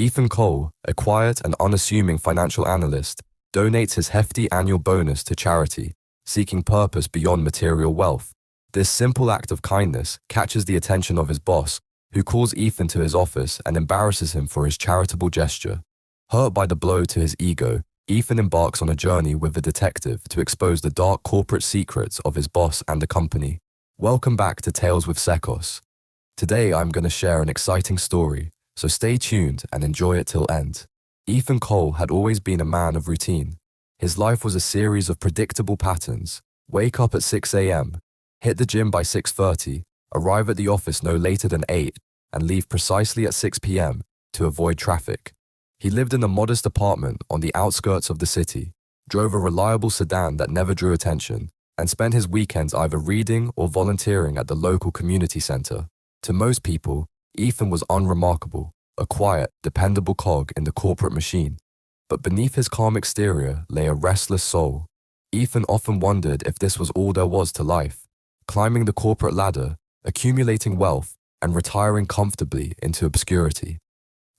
Ethan Cole, a quiet and unassuming financial analyst, donates his hefty annual bonus to charity, seeking purpose beyond material wealth. This simple act of kindness catches the attention of his boss, who calls Ethan to his office and embarrasses him for his charitable gesture. Hurt by the blow to his ego, Ethan embarks on a journey with a detective to expose the dark corporate secrets of his boss and the company. Welcome back to Tales with Sekos. Today I'm going to share an exciting story, so stay tuned and enjoy it till end. Ethan Cole had always been a man of routine. His life was a series of predictable patterns. Wake up at 6 a.m., hit the gym by 6:30, arrive at the office no later than 8, and leave precisely at 6 p.m. to avoid traffic. He lived in a modest apartment on the outskirts of the city, drove a reliable sedan that never drew attention, and spent his weekends either reading or volunteering at the local community center. To most people, Ethan was unremarkable, a quiet, dependable cog in the corporate machine. But beneath his calm exterior lay a restless soul. Ethan often wondered if this was all there was to life, climbing the corporate ladder, accumulating wealth, and retiring comfortably into obscurity.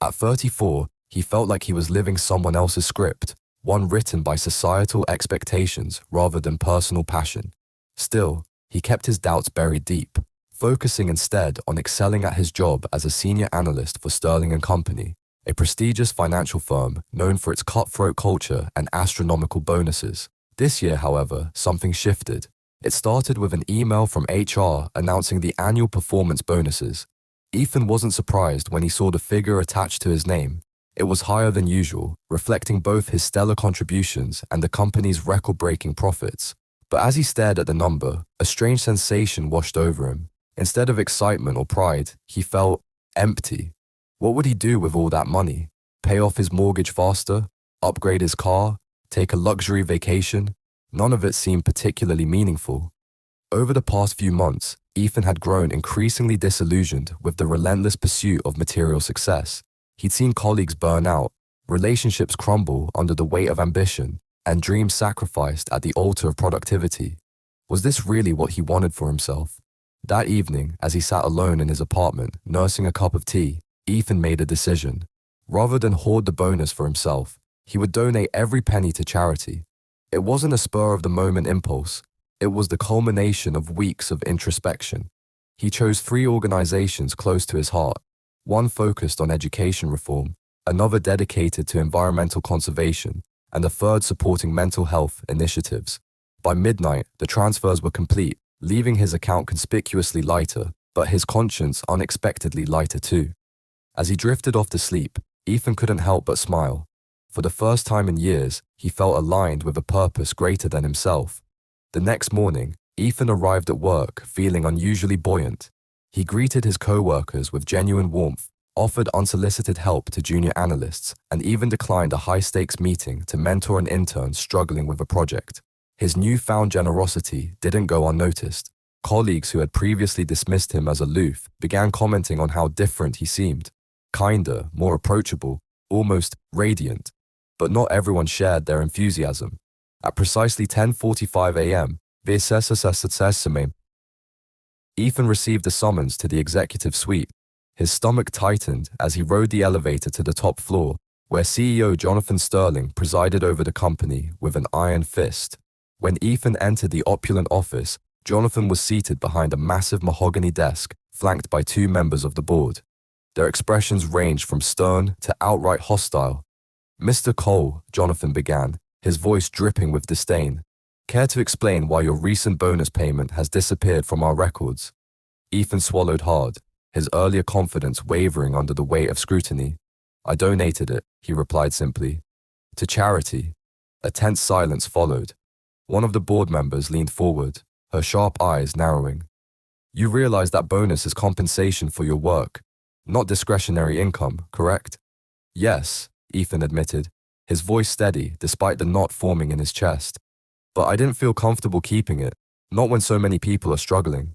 At 34, he felt like he was living someone else's script, one written by societal expectations rather than personal passion. Still, he kept his doubts buried deep, focusing instead on excelling at his job as a senior analyst for Sterling and Company, a prestigious financial firm known for its cutthroat culture and astronomical bonuses. This year, however, something shifted. It started with an email from HR announcing the annual performance bonuses. Ethan wasn't surprised when he saw the figure attached to his name. It was higher than usual, reflecting both his stellar contributions and the company's record-breaking profits. But as he stared at the number, a strange sensation washed over him. Instead of excitement or pride, he felt empty. What would he do with all that money? Pay off his mortgage faster? Upgrade his car? Take a luxury vacation? None of it seemed particularly meaningful. Over the past few months, Ethan had grown increasingly disillusioned with the relentless pursuit of material success. He'd seen colleagues burn out, relationships crumble under the weight of ambition, and dreams sacrificed at the altar of productivity. Was this really what he wanted for himself? That evening, as he sat alone in his apartment, nursing a cup of tea, Ethan made a decision. Rather than hoard the bonus for himself, he would donate every penny to charity. It wasn't a spur-of-the-moment impulse. It was the culmination of weeks of introspection. He chose 3 organizations close to his heart, one focused on education reform, another dedicated to environmental conservation, and a third supporting mental health initiatives. By midnight, the transfers were complete, leaving his account conspicuously lighter, but his conscience unexpectedly lighter too. As he drifted off to sleep, Ethan couldn't help but smile. For the first time in years, he felt aligned with a purpose greater than himself. The next morning, Ethan arrived at work feeling unusually buoyant. He greeted his co-workers with genuine warmth, offered unsolicited help to junior analysts, and even declined a high-stakes meeting to mentor an intern struggling with a project. His newfound generosity didn't go unnoticed. Colleagues who had previously dismissed him as aloof began commenting on how different he seemed. Kinder, more approachable, almost radiant. But not everyone shared their enthusiasm. At precisely 10:45 a.m., Ethan received a summons to the executive suite. His stomach tightened as he rode the elevator to the top floor, where CEO Jonathan Sterling presided over the company with an iron fist. When Ethan entered the opulent office, Jonathan was seated behind a massive mahogany desk, flanked by 2 members of the board. Their expressions ranged from stern to outright hostile. "Mr. Cole," Jonathan began, his voice dripping with disdain, "care to explain why your recent bonus payment has disappeared from our records?" Ethan swallowed hard, his earlier confidence wavering under the weight of scrutiny. "I donated it," he replied simply. "To charity." A tense silence followed. One of the board members leaned forward, her sharp eyes narrowing. "You realize that bonus is compensation for your work, not discretionary income, correct?" "Yes," Ethan admitted, his voice steady despite the knot forming in his chest. "But I didn't feel comfortable keeping it, not when so many people are struggling."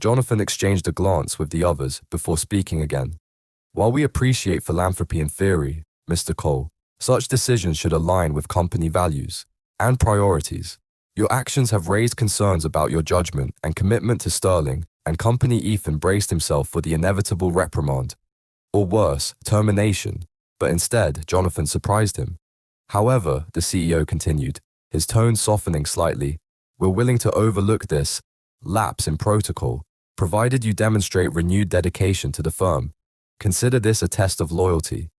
Jonathan exchanged a glance with the others before speaking again. "While we appreciate philanthropy in theory, Mr. Cole, such decisions should align with company values and priorities. Your actions have raised concerns about your judgment and commitment to Sterling and Company." Ethan braced himself for the inevitable reprimand, or worse, termination. but instead, Jonathan surprised him. However, the CEO continued, his tone softening slightly, we're willing to overlook this lapse in protocol, provided you demonstrate renewed dedication to the firm. Consider this a test of loyalty.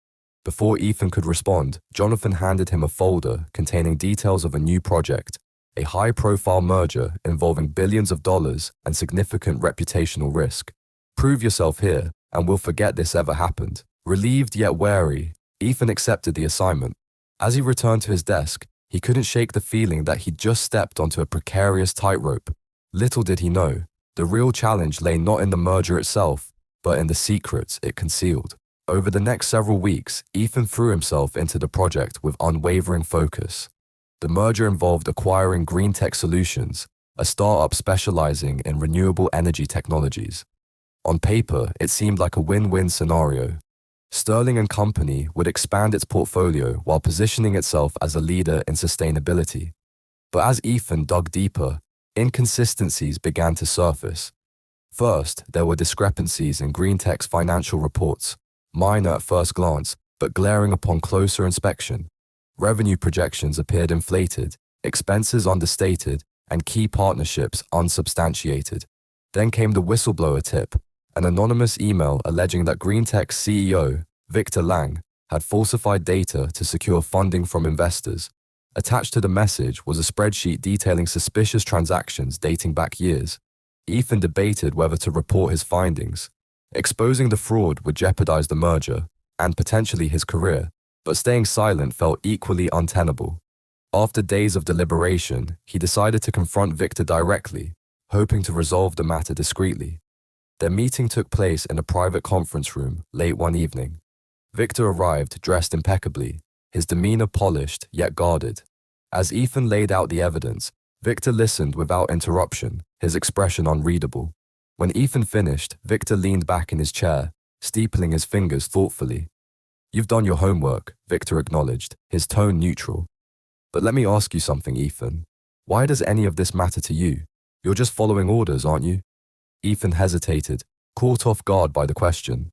Before Ethan could respond, Jonathan handed him a folder containing details of a new project, a high-profile merger involving billions of dollars and significant reputational risk. Prove yourself here, and we'll forget this ever happened. Relieved yet wary, Ethan accepted the assignment. As he returned to his desk, he couldn't shake the feeling that he'd just stepped onto a precarious tightrope. Little did he know, the real challenge lay not in the merger itself, but in the secrets it concealed. Over the next several weeks, Ethan threw himself into the project with unwavering focus. The merger involved acquiring GreenTech Solutions, a startup specializing in renewable energy technologies. On paper, it seemed like a win-win scenario. Sterling and Company would expand its portfolio while positioning itself as a leader in sustainability. But as Ethan dug deeper, inconsistencies began to surface. First, there were discrepancies in GreenTech's financial reports, minor at first glance, but glaring upon closer inspection. Revenue projections appeared inflated, expenses understated, and key partnerships unsubstantiated. Then came the whistleblower tip, an anonymous email alleging that GreenTech's CEO, Victor Lang, had falsified data to secure funding from investors. Attached to the message was a spreadsheet detailing suspicious transactions dating back years. Ethan debated whether to report his findings. Exposing the fraud would jeopardize the merger, and potentially his career, but staying silent felt equally untenable. After days of deliberation, he decided to confront Victor directly, hoping to resolve the matter discreetly. Their meeting took place in a private conference room late one evening. Victor arrived dressed impeccably, his demeanor polished yet guarded. As Ethan laid out the evidence, Victor listened without interruption, his expression unreadable. When Ethan finished, Victor leaned back in his chair, steepling his fingers thoughtfully. You've done your homework, Victor acknowledged, his tone neutral. But let me ask you something, Ethan. Why does any of this matter to you? You're just following orders, aren't you? Ethan hesitated, caught off guard by the question.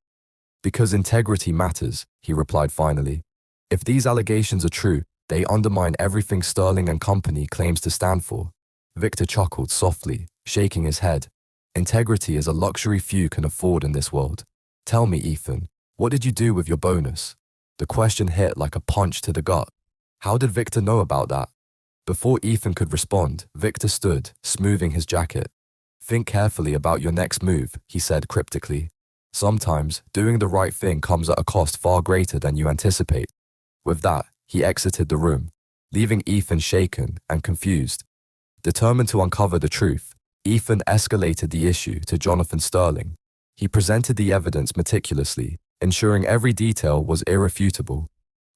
Because integrity matters, he replied finally. If these allegations are true, they undermine everything Sterling and Company claims to stand for. Victor chuckled softly, shaking his head. Integrity is a luxury few can afford in this world. Tell me, Ethan, what did you do with your bonus? The question hit like a punch to the gut. How did Victor know about that? Before Ethan could respond, Victor stood, smoothing his jacket. Think carefully about your next move, he said cryptically. Sometimes, doing the right thing comes at a cost far greater than you anticipate. With that, he exited the room, leaving Ethan shaken and confused. Determined to uncover the truth, Ethan escalated the issue to Jonathan Sterling. He presented the evidence meticulously, ensuring every detail was irrefutable.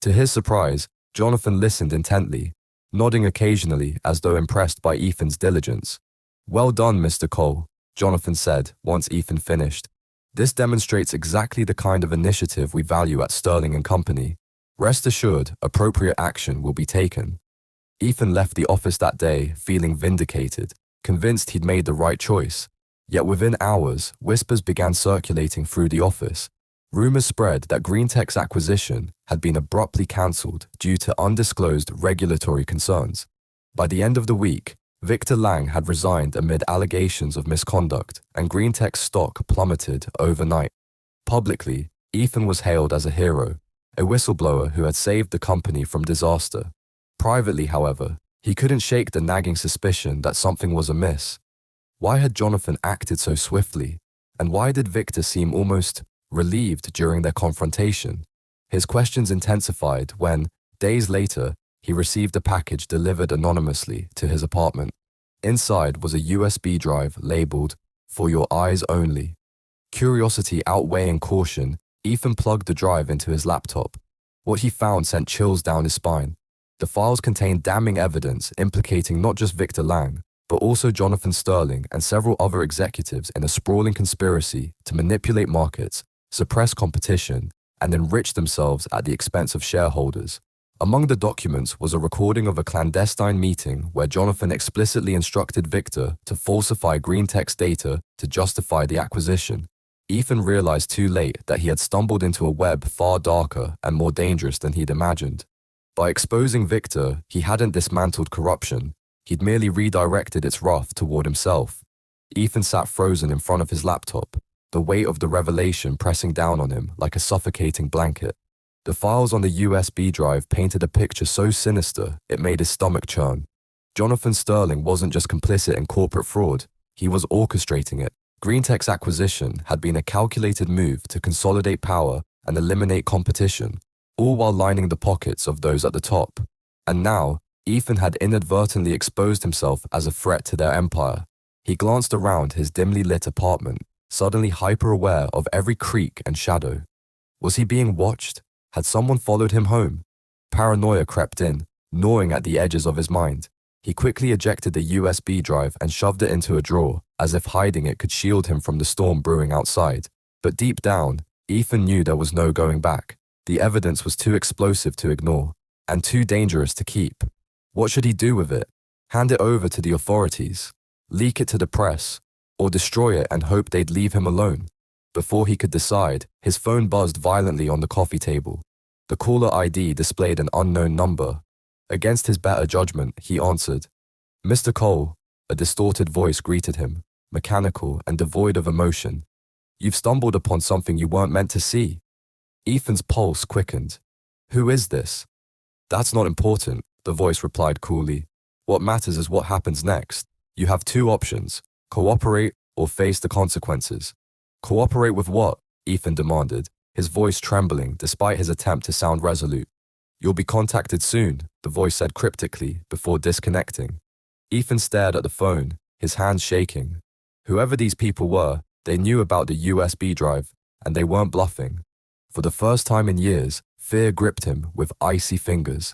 To his surprise, Jonathan listened intently, nodding occasionally as though impressed by Ethan's diligence. Well done, Mr. Cole, Jonathan said once Ethan finished. This demonstrates exactly the kind of initiative we value at Sterling and Company. Rest assured, appropriate action will be taken. Ethan left the office that day feeling vindicated, convinced he'd made the right choice. Yet within hours, whispers began circulating through the office. Rumors spread that GreenTech's acquisition had been abruptly cancelled due to undisclosed regulatory concerns. By the end of the week, Victor Lang had resigned amid allegations of misconduct, and GreenTech's stock plummeted overnight. Publicly, Ethan was hailed as a hero, a whistleblower who had saved the company from disaster. Privately, however, he couldn't shake the nagging suspicion that something was amiss. Why had Jonathan acted so swiftly? And why did Victor seem almost relieved during their confrontation? His questions intensified when, days later, he received a package delivered anonymously to his apartment. Inside was a USB drive labeled, "For your eyes only." Curiosity outweighing caution, Ethan plugged the drive into his laptop. What he found sent chills down his spine. The files contained damning evidence implicating not just Victor Lang, but also Jonathan Sterling and several other executives in a sprawling conspiracy to manipulate markets, suppress competition, and enrich themselves at the expense of shareholders. Among the documents was a recording of a clandestine meeting where Jonathan explicitly instructed Victor to falsify GreenTech's data to justify the acquisition. Ethan realized too late that he had stumbled into a web far darker and more dangerous than he'd imagined. By exposing Victor, he hadn't dismantled corruption, he'd merely redirected its wrath toward himself. Ethan sat frozen in front of his laptop, the weight of the revelation pressing down on him like a suffocating blanket. The files on the USB drive painted a picture so sinister it made his stomach churn. Jonathan Sterling wasn't just complicit in corporate fraud, he was orchestrating it. Greentech's acquisition had been a calculated move to consolidate power and eliminate competition, all while lining the pockets of those at the top. And now, Ethan had inadvertently exposed himself as a threat to their empire. He glanced around his dimly lit apartment, suddenly hyper-aware of every creak and shadow. Was he being watched? Had someone followed him home? Paranoia crept in, gnawing at the edges of his mind. He quickly ejected the USB drive and shoved it into a drawer, as if hiding it could shield him from the storm brewing outside. But deep down, Ethan knew there was no going back. The evidence was too explosive to ignore, and too dangerous to keep. What should he do with it? Hand it over to the authorities? Leak it to the press? Or destroy it and hope they'd leave him alone? Before he could decide, his phone buzzed violently on the coffee table. The caller ID displayed an unknown number. Against his better judgment, he answered. "Mr. Cole," a distorted voice greeted him, mechanical and devoid of emotion. "You've stumbled upon something you weren't meant to see." Ethan's pulse quickened. "Who is this?" "That's not important," the voice replied coolly. "What matters is what happens next. You have two options, cooperate or face the consequences." "Cooperate with what?" Ethan demanded, his voice trembling despite his attempt to sound resolute. "You'll be contacted soon," the voice said cryptically before disconnecting. Ethan stared at the phone, his hands shaking. Whoever these people were, they knew about the USB drive, and they weren't bluffing. For the first time in years, fear gripped him with icy fingers.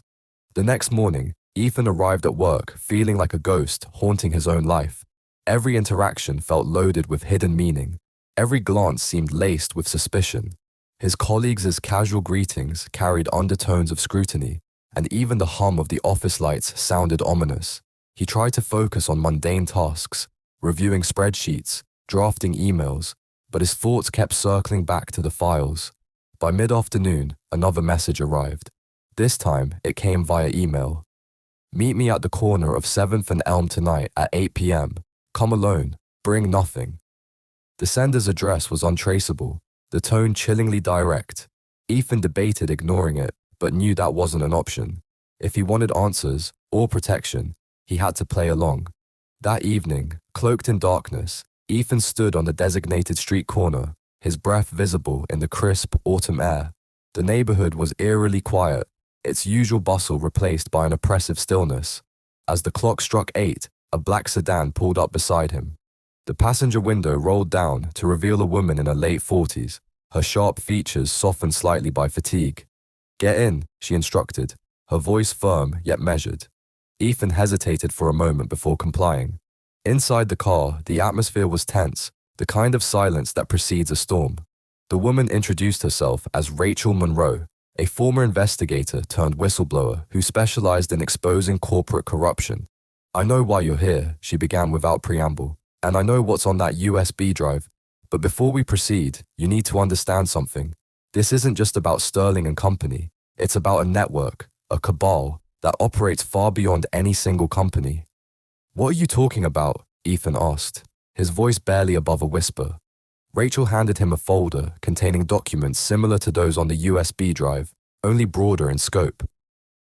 The next morning, Ethan arrived at work feeling like a ghost haunting his own life. Every interaction felt loaded with hidden meaning. Every glance seemed laced with suspicion. His colleagues' casual greetings carried undertones of scrutiny, and even the hum of the office lights sounded ominous. He tried to focus on mundane tasks, reviewing spreadsheets, drafting emails, but his thoughts kept circling back to the files. By mid-afternoon, another message arrived. This time, it came via email. "Meet me at the corner of 7th and Elm tonight at 8 p.m. Come alone. Bring nothing." The sender's address was untraceable, the tone chillingly direct. Ethan debated ignoring it, but knew that wasn't an option. If he wanted answers, or protection, he had to play along. That evening, cloaked in darkness, Ethan stood on the designated street corner, his breath visible in the crisp autumn air. The neighborhood was eerily quiet, its usual bustle replaced by an oppressive stillness. As the clock struck 8, a black sedan pulled up beside him. The passenger window rolled down to reveal a woman in her late 40s, her sharp features softened slightly by fatigue. "Get in," she instructed, her voice firm yet measured. Ethan hesitated for a moment before complying. Inside the car, the atmosphere was tense, the kind of silence that precedes a storm. The woman introduced herself as Rachel Monroe, a former investigator turned whistleblower who specialized in exposing corporate corruption. "I know why you're here," she began without preamble. "And I know what's on that USB drive. But before we proceed, you need to understand something. This isn't just about Sterling and Company. It's about a network, a cabal, that operates far beyond any single company." "What are you talking about?" Ethan asked, his voice barely above a whisper. Rachel handed him a folder containing documents similar to those on the USB drive, only broader in scope.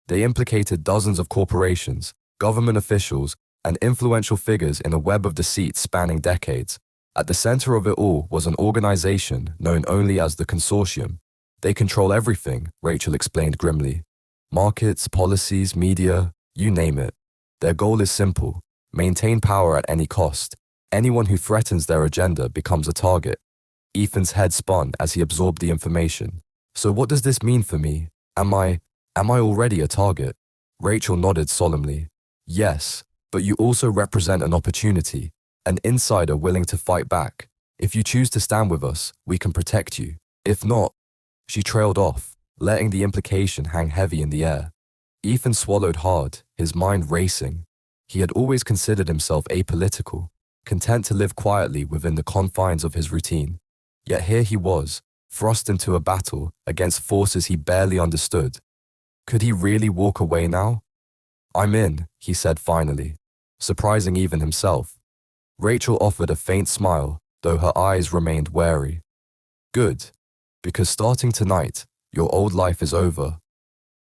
They implicated dozens of corporations, government officials, and influential figures in a web of deceit spanning decades. At the center of it all was an organization known only as the Consortium. "They control everything," Rachel explained grimly. "Markets, policies, media, you name it. Their goal is simple: maintain power at any cost. Anyone who threatens their agenda becomes a target." Ethan's head spun as he absorbed the information. "So what does this mean for me? Am I already a target?" Rachel nodded solemnly. "Yes. But you also represent an opportunity, an insider willing to fight back. If you choose to stand with us, we can protect you. If not..." She trailed off, letting the implication hang heavy in the air. Ethan swallowed hard, his mind racing. He had always considered himself apolitical, content to live quietly within the confines of his routine. Yet here he was, thrust into a battle against forces he barely understood. Could he really walk away now? "I'm in," he said finally, surprising even himself. Rachel offered a faint smile, though her eyes remained wary. "Good, because starting tonight, your old life is over."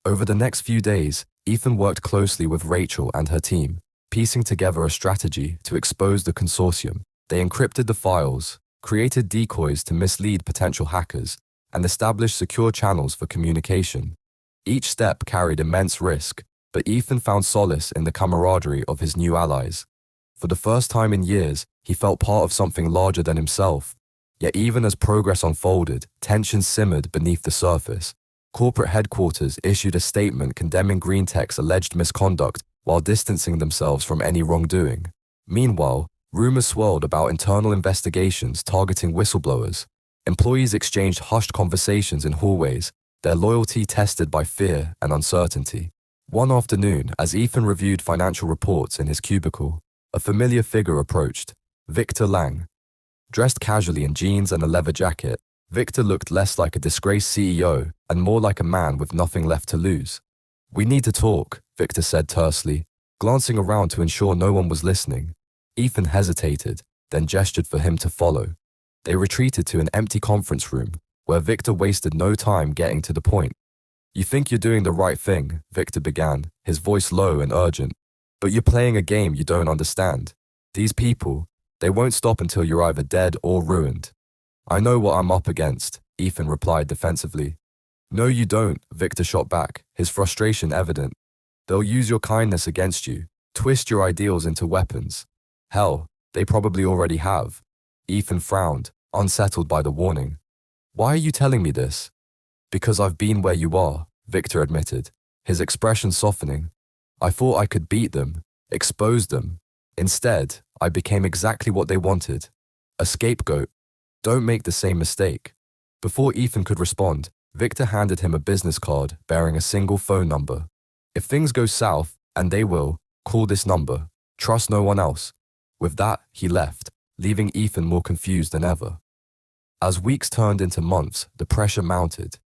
Over the next few days, Ethan worked closely with Rachel and her team, piecing together a strategy to expose the consortium. They encrypted the files, created decoys to mislead potential hackers, and established secure channels for communication. Each step carried immense risk, but Ethan found solace in the camaraderie of his new allies. For the first time in years, he felt part of something larger than himself. Yet even as progress unfolded, tensions simmered beneath the surface. Corporate headquarters issued a statement condemning GreenTech's alleged misconduct while distancing themselves from any wrongdoing. Meanwhile, rumors swirled about internal investigations targeting whistleblowers. Employees exchanged hushed conversations in hallways, their loyalty tested by fear and uncertainty. One afternoon, as Ethan reviewed financial reports in his cubicle, a familiar figure approached, Victor Lang. Dressed casually in jeans and a leather jacket, Victor looked less like a disgraced CEO and more like a man with nothing left to lose. "We need to talk," Victor said tersely, glancing around to ensure no one was listening. Ethan hesitated, then gestured for him to follow. They retreated to an empty conference room, where Victor wasted no time getting to the point. "You think you're doing the right thing," Victor began, his voice low and urgent. "But you're playing a game you don't understand. These people, they won't stop until you're either dead or ruined." "I know what I'm up against," Ethan replied defensively. "No, you don't," Victor shot back, his frustration evident. "They'll use your kindness against you, twist your ideals into weapons. Hell, they probably already have." Ethan frowned, unsettled by the warning. "Why are you telling me this?" "Because I've been where you are," Victor admitted, his expression softening. "I thought I could beat them, expose them. Instead, I became exactly what they wanted. A scapegoat. Don't make the same mistake." Before Ethan could respond, Victor handed him a business card bearing a single phone number. "If things go south, and they will, call this number. Trust no one else." With that, he left, leaving Ethan more confused than ever. As weeks turned into months, the pressure mounted.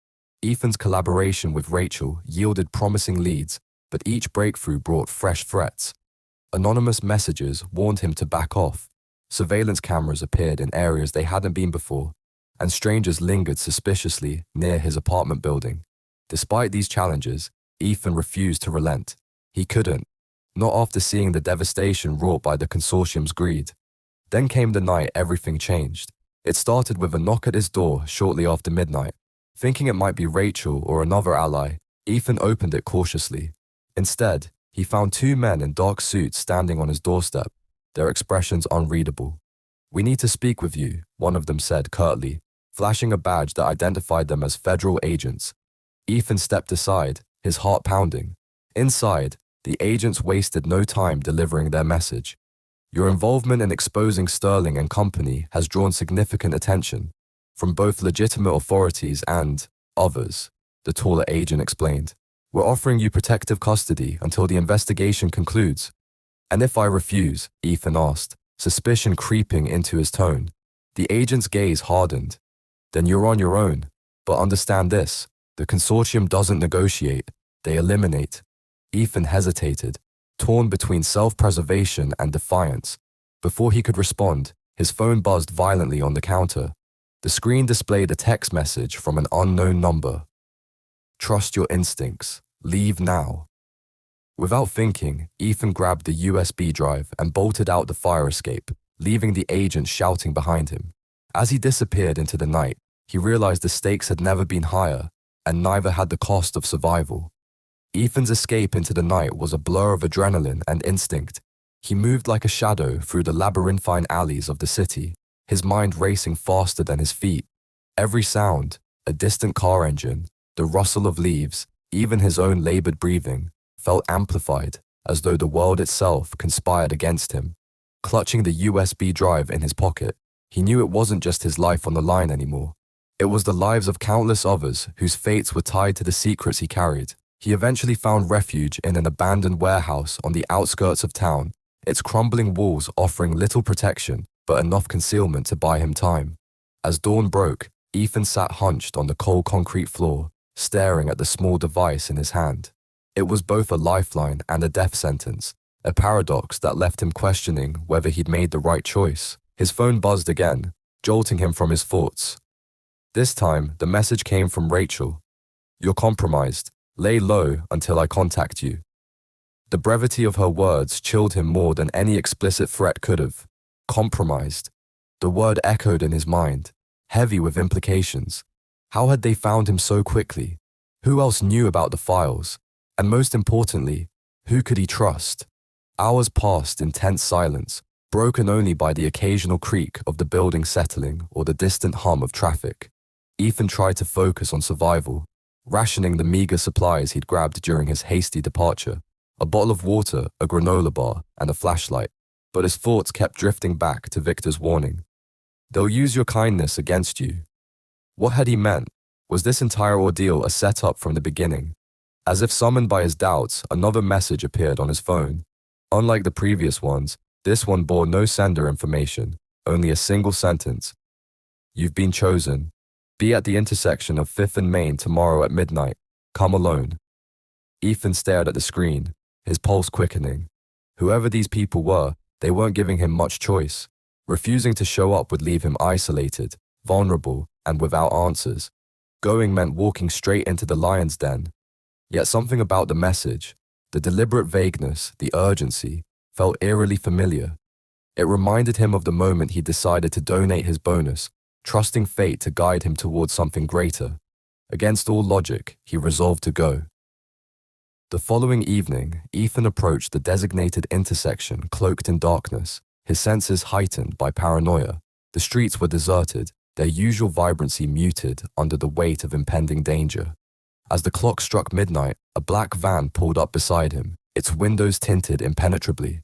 Ethan's collaboration with Rachel yielded promising leads, but each breakthrough brought fresh threats. Anonymous messages warned him to back off. Surveillance cameras appeared in areas they hadn't been before, and strangers lingered suspiciously near his apartment building. Despite these challenges, Ethan refused to relent. He couldn't, not after seeing the devastation wrought by the consortium's greed. Then came the night everything changed. It started with a knock at his door shortly after midnight. Thinking it might be Rachel or another ally, Ethan opened it cautiously. Instead, he found two men in dark suits standing on his doorstep, their expressions unreadable. "We need to speak with you," one of them said curtly, flashing a badge that identified them as federal agents. Ethan stepped aside, his heart pounding. Inside, the agents wasted no time delivering their message. "Your involvement in exposing Sterling and company has drawn significant attention from both legitimate authorities and others," the taller agent explained. "We're offering you protective custody until the investigation concludes." "And if I refuse?" Ethan asked, suspicion creeping into his tone. The agent's gaze hardened. "Then you're on your own. But understand this, the consortium doesn't negotiate, they eliminate." Ethan hesitated, torn between self-preservation and defiance. Before he could respond, his phone buzzed violently on the counter. The screen displayed a text message from an unknown number. "Trust your instincts. Leave now." Without thinking, Ethan grabbed the USB drive and bolted out the fire escape, leaving the agent shouting behind him. As he disappeared into the night, he realized the stakes had never been higher, and neither had the cost of survival. Ethan's escape into the night was a blur of adrenaline and instinct. He moved like a shadow through the labyrinthine alleys of the city, his mind racing faster than his feet. Every sound, a distant car engine, the rustle of leaves, even his own labored breathing, felt amplified, as though the world itself conspired against him. Clutching the USB drive in his pocket, he knew it wasn't just his life on the line anymore. It was the lives of countless others whose fates were tied to the secrets he carried. He eventually found refuge in an abandoned warehouse on the outskirts of town, its crumbling walls offering little protection but enough concealment to buy him time. As dawn broke, Ethan sat hunched on the cold concrete floor, staring at the small device in his hand. It was both a lifeline and a death sentence, a paradox that left him questioning whether he'd made the right choice. His phone buzzed again, jolting him from his thoughts. This time, the message came from Rachel. "You're compromised. Lay low until I contact you." The brevity of her words chilled him more than any explicit threat could have. Compromised. The word echoed in his mind, heavy with implications. How had they found him so quickly? Who else knew about the files? And most importantly, who could he trust? Hours passed in tense silence, broken only by the occasional creak of the building settling or the distant hum of traffic. Ethan tried to focus on survival, rationing the meager supplies he'd grabbed during his hasty departure, a bottle of water, a granola bar, and a flashlight. But his thoughts kept drifting back to Victor's warning. "They'll use your kindness against you." What had he meant? Was this entire ordeal a setup from the beginning? As if summoned by his doubts, another message appeared on his phone. Unlike the previous ones, this one bore no sender information, only a single sentence. "You've been chosen. Be at the intersection of 5th and Main tomorrow at midnight. Come alone." Ethan stared at the screen, his pulse quickening. Whoever these people were, they weren't giving him much choice. Refusing to show up would leave him isolated, vulnerable, and without answers. Going meant walking straight into the lion's den. Yet something about the message, the deliberate vagueness, the urgency, felt eerily familiar. It reminded him of the moment he decided to donate his bonus, trusting fate to guide him towards something greater. Against all logic, he resolved to go. The following evening, Ethan approached the designated intersection cloaked in darkness, his senses heightened by paranoia. The streets were deserted, their usual vibrancy muted under the weight of impending danger. As the clock struck midnight, a black van pulled up beside him, its windows tinted impenetrably.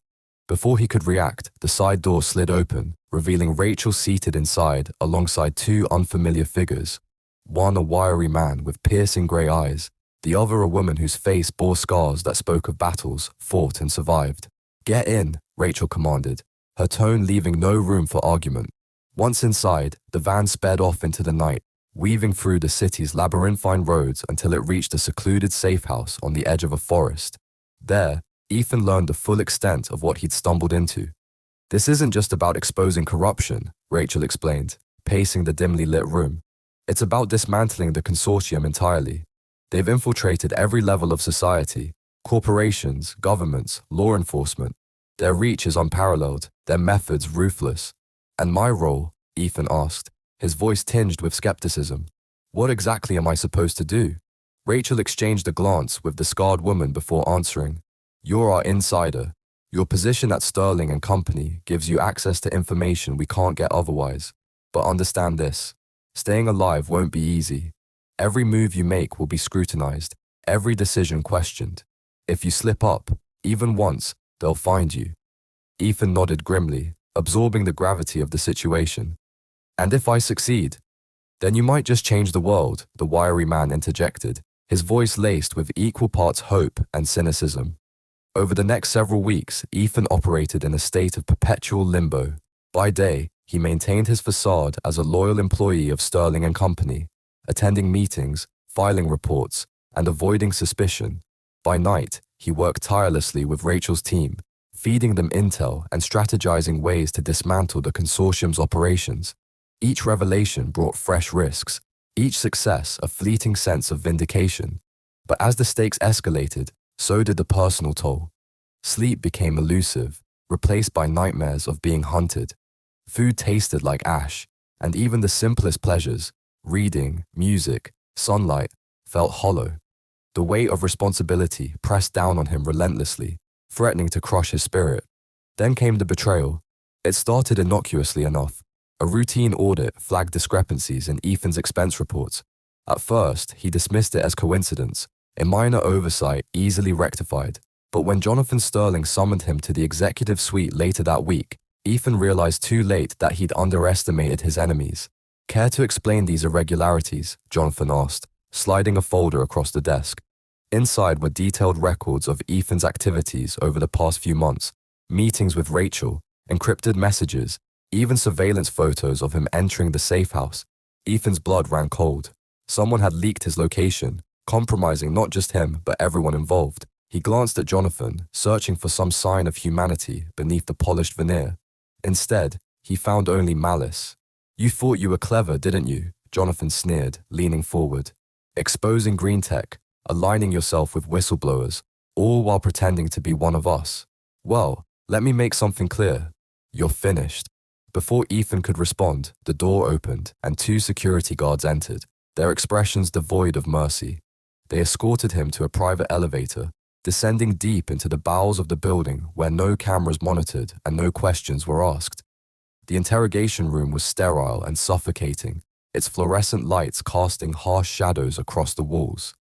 Before he could react, the side door slid open, revealing Rachel seated inside alongside two unfamiliar figures. One a wiry man with piercing grey eyes, the other a woman whose face bore scars that spoke of battles fought and survived. "Get in," Rachel commanded, her tone leaving no room for argument. Once inside, the van sped off into the night, weaving through the city's labyrinthine roads until it reached a secluded safe house on the edge of a forest. There, Ethan learned the full extent of what he'd stumbled into. "This isn't just about exposing corruption," Rachel explained, pacing the dimly lit room. "It's about dismantling the consortium entirely. They've infiltrated every level of society, corporations, governments, law enforcement. Their reach is unparalleled, their methods ruthless. And my role?" Ethan asked, his voice tinged with skepticism. "What exactly am I supposed to do?" Rachel exchanged a glance with the scarred woman before answering. "You're our insider. Your position at Sterling and Company gives you access to information we can't get otherwise. But understand this, staying alive won't be easy. Every move you make will be scrutinized, every decision questioned. If you slip up, even once, they'll find you." Ethan nodded grimly, absorbing the gravity of the situation. "And if I succeed? Then you might just change the world," the wiry man interjected, his voice laced with equal parts hope and cynicism. Over the next several weeks, Ethan operated in a state of perpetual limbo. By day, he maintained his facade as a loyal employee of Sterling and Company, attending meetings, filing reports, and avoiding suspicion. By night, he worked tirelessly with Rachel's team, feeding them intel and strategizing ways to dismantle the consortium's operations. Each revelation brought fresh risks, each success a fleeting sense of vindication. But as the stakes escalated, so did the personal toll. Sleep became elusive, replaced by nightmares of being hunted. Food tasted like ash, and even the simplest pleasures, reading, music, sunlight, felt hollow. The weight of responsibility pressed down on him relentlessly, threatening to crush his spirit. Then came the betrayal. It started innocuously enough. A routine audit flagged discrepancies in Ethan's expense reports. At first, he dismissed it as coincidence, a minor oversight easily rectified. But when Jonathan Sterling summoned him to the executive suite later that week, Ethan realized too late that he'd underestimated his enemies. "Care to explain these irregularities?" Jonathan asked, sliding a folder across the desk. Inside were detailed records of Ethan's activities over the past few months, meetings with Rachel, encrypted messages, Even surveillance photos of him entering the safe house. Ethan's blood ran cold. Someone had leaked his location, compromising not just him, but everyone involved. He glanced at Jonathan, searching for some sign of humanity beneath the polished veneer. Instead, he found only malice. "You thought you were clever, didn't you?" Jonathan sneered, leaning forward. "Exposing green tech, aligning yourself with whistleblowers, all while pretending to be one of us. Well, let me make something clear. You're finished." Before Ethan could respond, the door opened and two security guards entered, their expressions devoid of mercy. They escorted him to a private elevator, descending deep into the bowels of the building where no cameras monitored and no questions were asked. The interrogation room was sterile and suffocating, its fluorescent lights casting harsh shadows across the walls.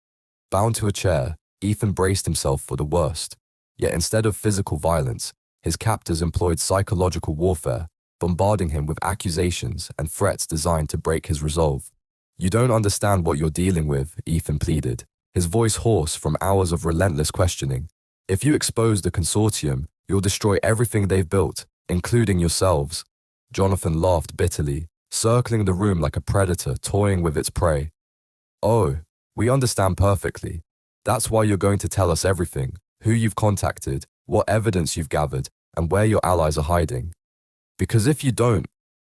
Bound to a chair, Ethan braced himself for the worst. Yet instead of physical violence, his captors employed psychological warfare, bombarding him with accusations and threats designed to break his resolve. "You don't understand what you're dealing with," Ethan pleaded, his voice hoarse from hours of relentless questioning. "If you expose the consortium, you'll destroy everything they've built, including yourselves." Jonathan laughed bitterly, circling the room like a predator toying with its prey. "Oh, we understand perfectly. That's why you're going to tell us everything, who you've contacted, what evidence you've gathered, and where your allies are hiding. Because if you don't—"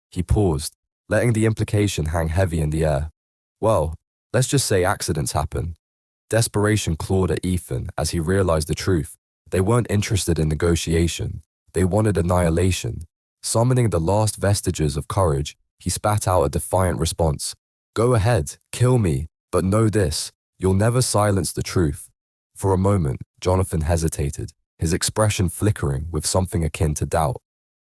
He paused, letting the implication hang heavy in the air. "Well, let's just say accidents happen." Desperation clawed at Ethan as he realized the truth. They weren't interested in negotiation. They wanted annihilation. Summoning the last vestiges of courage, he spat out a defiant response. "Go ahead, kill me, but know this, you'll never silence the truth." For a moment, Jonathan hesitated, his expression flickering with something akin to doubt.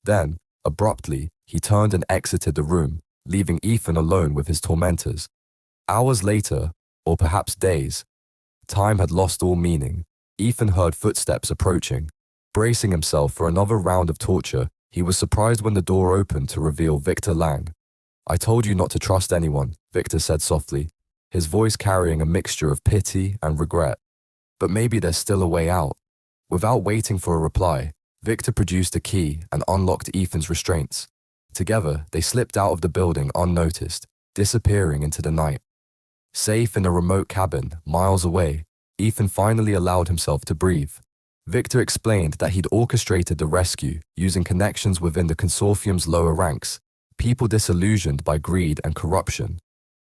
Then, abruptly, he turned and exited the room, leaving Ethan alone with his tormentors. Hours later, or perhaps days, time had lost all meaning. Ethan heard footsteps approaching. Bracing himself for another round of torture, he was surprised when the door opened to reveal Victor Lang. "I told you not to trust anyone," Victor said softly, his voice carrying a mixture of pity and regret. "But maybe there's still a way out." Without waiting for a reply, Victor produced a key and unlocked Ethan's restraints. Together, they slipped out of the building unnoticed, disappearing into the night. Safe in a remote cabin, miles away, Ethan finally allowed himself to breathe. Victor explained that he'd orchestrated the rescue using connections within the consortium's lower ranks, people disillusioned by greed and corruption.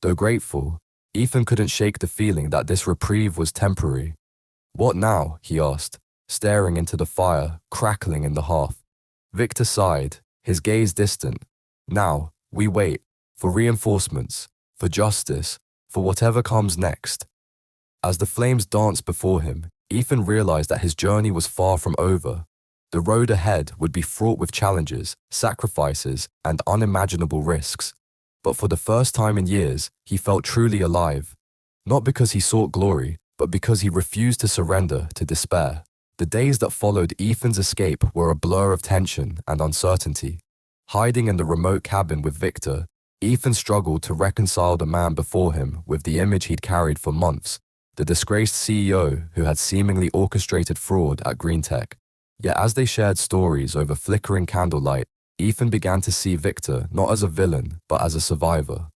Though grateful, Ethan couldn't shake the feeling that this reprieve was temporary. "What now?" he asked, staring into the fire crackling in the hearth. Victor sighed, his gaze distant. "Now, we wait, for reinforcements, for justice, for whatever comes next." As the flames danced before him, Ethan realized that his journey was far from over. The road ahead would be fraught with challenges, sacrifices, and unimaginable risks. But for the first time in years, he felt truly alive. Not because he sought glory, but because he refused to surrender to despair. The days that followed Ethan's escape were a blur of tension and uncertainty. Hiding in the remote cabin with Victor, Ethan struggled to reconcile the man before him with the image he'd carried for months, the disgraced CEO who had seemingly orchestrated fraud at GreenTech. Yet as they shared stories over flickering candlelight, Ethan began to see Victor not as a villain, but as a survivor.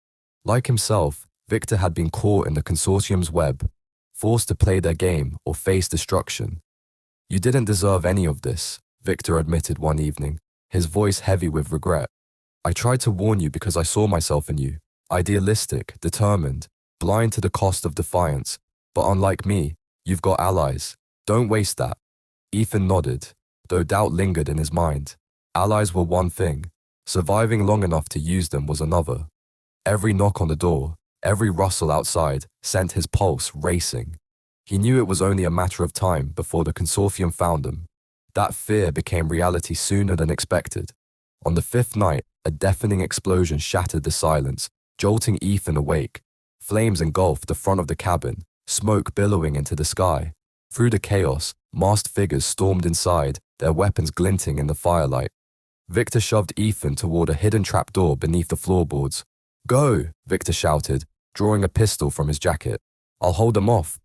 Like himself, Victor had been caught in the consortium's web, forced to play their game or face destruction. "You didn't deserve any of this," Victor admitted one evening, his voice heavy with regret. "I tried to warn you because I saw myself in you, idealistic, determined, blind to the cost of defiance. But unlike me, you've got allies. Don't waste that." Ethan nodded, though doubt lingered in his mind. Allies were one thing, surviving long enough to use them was another. Every knock on the door, every rustle outside, sent his pulse racing. He knew it was only a matter of time before the consortium found him. That fear became reality sooner than expected. On the fifth night, a deafening explosion shattered the silence, jolting Ethan awake. Flames engulfed the front of the cabin, smoke billowing into the sky. Through the chaos, masked figures stormed inside, their weapons glinting in the firelight. Victor shoved Ethan toward a hidden trapdoor beneath the floorboards. "Go!" Victor shouted, drawing a pistol from his jacket. "I'll hold them off."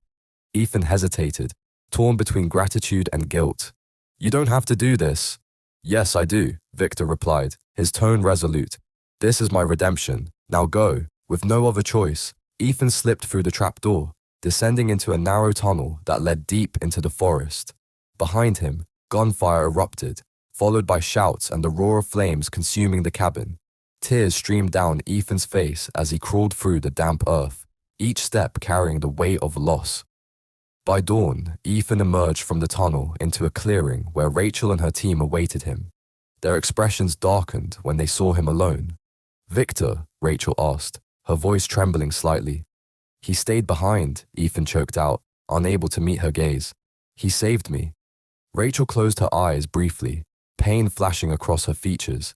Ethan hesitated, torn between gratitude and guilt. "You don't have to do this." Yes, I do, Victor replied, his tone resolute. This is my redemption. Now go. With no other choice, Ethan slipped through the trapdoor, descending into a narrow tunnel that led deep into the forest. Behind him, gunfire erupted, followed by shouts and the roar of flames consuming the cabin. Tears streamed down Ethan's face as he crawled through the damp earth, each step carrying the weight of loss. By dawn, Ethan emerged from the tunnel into a clearing where Rachel and her team awaited him. Their expressions darkened when they saw him alone. "Victor?" Rachel asked, her voice trembling slightly. "He stayed behind," Ethan choked out, unable to meet her gaze. "He saved me." Rachel closed her eyes briefly, pain flashing across her features.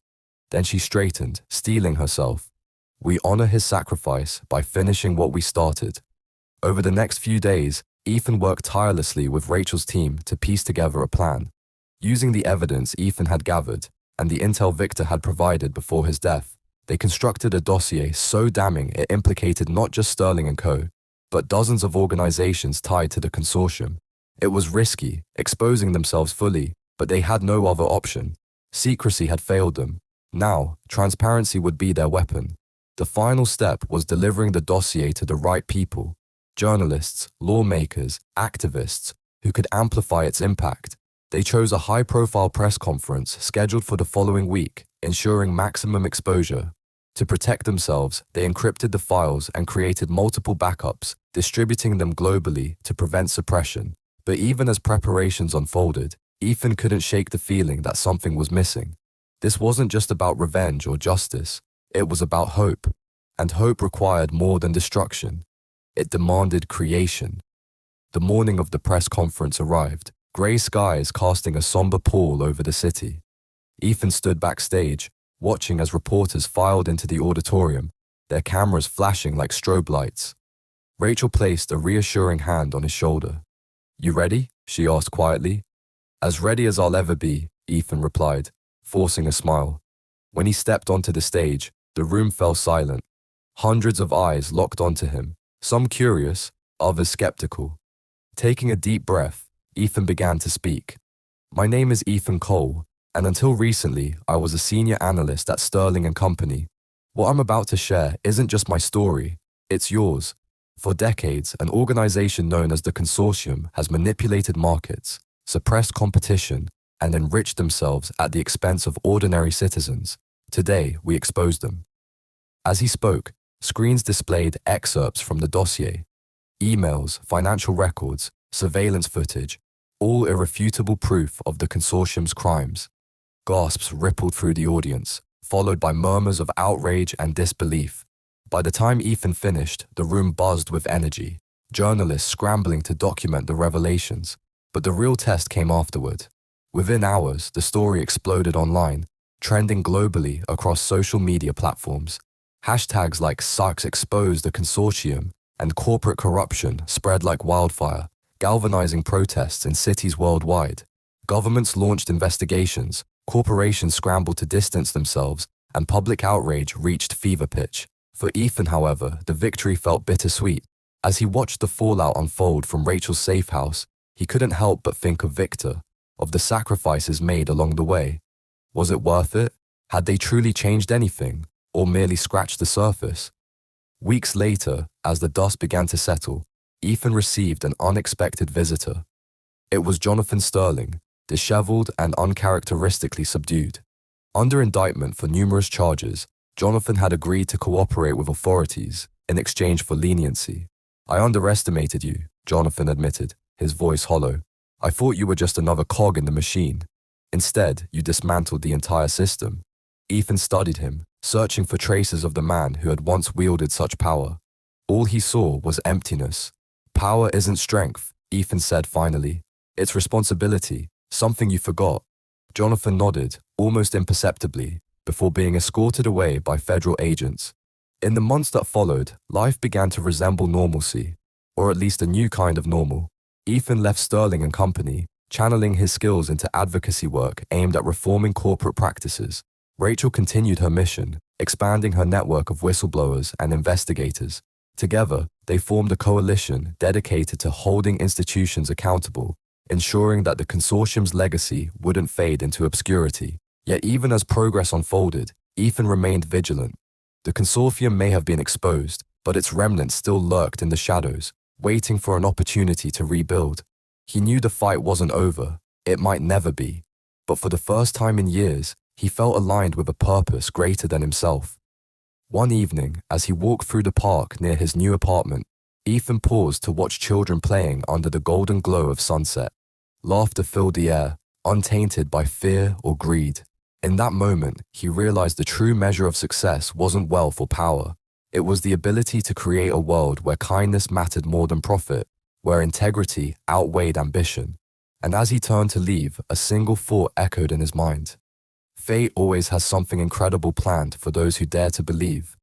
Then she straightened, steeling herself. "We honor his sacrifice by finishing what we started." Over the next few days, Ethan worked tirelessly with Rachel's team to piece together a plan. Using the evidence Ethan had gathered and the intel Victor had provided before his death, they constructed a dossier so damning it implicated not just Sterling & Co., but dozens of organizations tied to the consortium. It was risky, exposing themselves fully, but they had no other option. Secrecy had failed them. Now, transparency would be their weapon. The final step was delivering the dossier to the right people: journalists, lawmakers, activists, who could amplify its impact. They chose a high-profile press conference scheduled for the following week, ensuring maximum exposure. To protect themselves, they encrypted the files and created multiple backups, distributing them globally to prevent suppression. But even as preparations unfolded, Ethan couldn't shake the feeling that something was missing. This wasn't just about revenge or justice. It was about hope. And hope required more than destruction. It demanded creation. The morning of the press conference arrived, grey skies casting a somber pall over the city. Ethan stood backstage, watching as reporters filed into the auditorium, their cameras flashing like strobe lights. Rachel placed a reassuring hand on his shoulder. "You ready?" she asked quietly. "As ready as I'll ever be," Ethan replied, forcing a smile. When he stepped onto the stage, the room fell silent. Hundreds of eyes locked onto him, some curious, others skeptical. Taking a deep breath, Ethan began to speak. "My name is Ethan Cole, and until recently, I was a senior analyst at Sterling & Company. What I'm about to share isn't just my story, it's yours. For decades, an organization known as the Consortium has manipulated markets, suppressed competition, and enriched themselves at the expense of ordinary citizens. Today, we expose them." As he spoke, screens displayed excerpts from the dossier. Emails, financial records, surveillance footage, all irrefutable proof of the consortium's crimes. Gasps rippled through the audience, followed by murmurs of outrage and disbelief. By the time Ethan finished, the room buzzed with energy, journalists scrambling to document the revelations. But the real test came afterward. Within hours, the story exploded online, trending globally across social media platforms. Hashtags like "Sachs exposed the consortium" and "corporate corruption" spread like wildfire, galvanizing protests in cities worldwide. Governments launched investigations, corporations scrambled to distance themselves, and public outrage reached fever pitch. For Ethan, however, the victory felt bittersweet. As he watched the fallout unfold from Rachel's safe house, he couldn't help but think of Victor, of the sacrifices made along the way. Was it worth it? Had they truly changed anything, or merely scratched the surface? Weeks later, as the dust began to settle, Ethan received an unexpected visitor. It was Jonathan Sterling, disheveled and uncharacteristically subdued. Under indictment for numerous charges, Jonathan had agreed to cooperate with authorities in exchange for leniency. "I underestimated you," Jonathan admitted, his voice hollow. "I thought you were just another cog in the machine. Instead, you dismantled the entire system." Ethan studied him, searching for traces of the man who had once wielded such power. All he saw was emptiness. "Power isn't strength," Ethan said finally. "It's responsibility, something you forgot." Jonathan nodded, almost imperceptibly, before being escorted away by federal agents. In the months that followed, life began to resemble normalcy, or at least a new kind of normal. Ethan left Sterling & Company, channeling his skills into advocacy work aimed at reforming corporate practices. Rachel continued her mission, expanding her network of whistleblowers and investigators. Together, they formed a coalition dedicated to holding institutions accountable, ensuring that the consortium's legacy wouldn't fade into obscurity. Yet even as progress unfolded, Ethan remained vigilant. The consortium may have been exposed, but its remnants still lurked in the shadows, waiting for an opportunity to rebuild. He knew the fight wasn't over. It might never be. But for the first time in years, he felt aligned with a purpose greater than himself. One evening, as he walked through the park near his new apartment, Ethan paused to watch children playing under the golden glow of sunset. Laughter filled the air, untainted by fear or greed. In that moment, he realized the true measure of success wasn't wealth or power. It was the ability to create a world where kindness mattered more than profit, where integrity outweighed ambition. And as he turned to leave, a single thought echoed in his mind. Fate always has something incredible planned for those who dare to believe.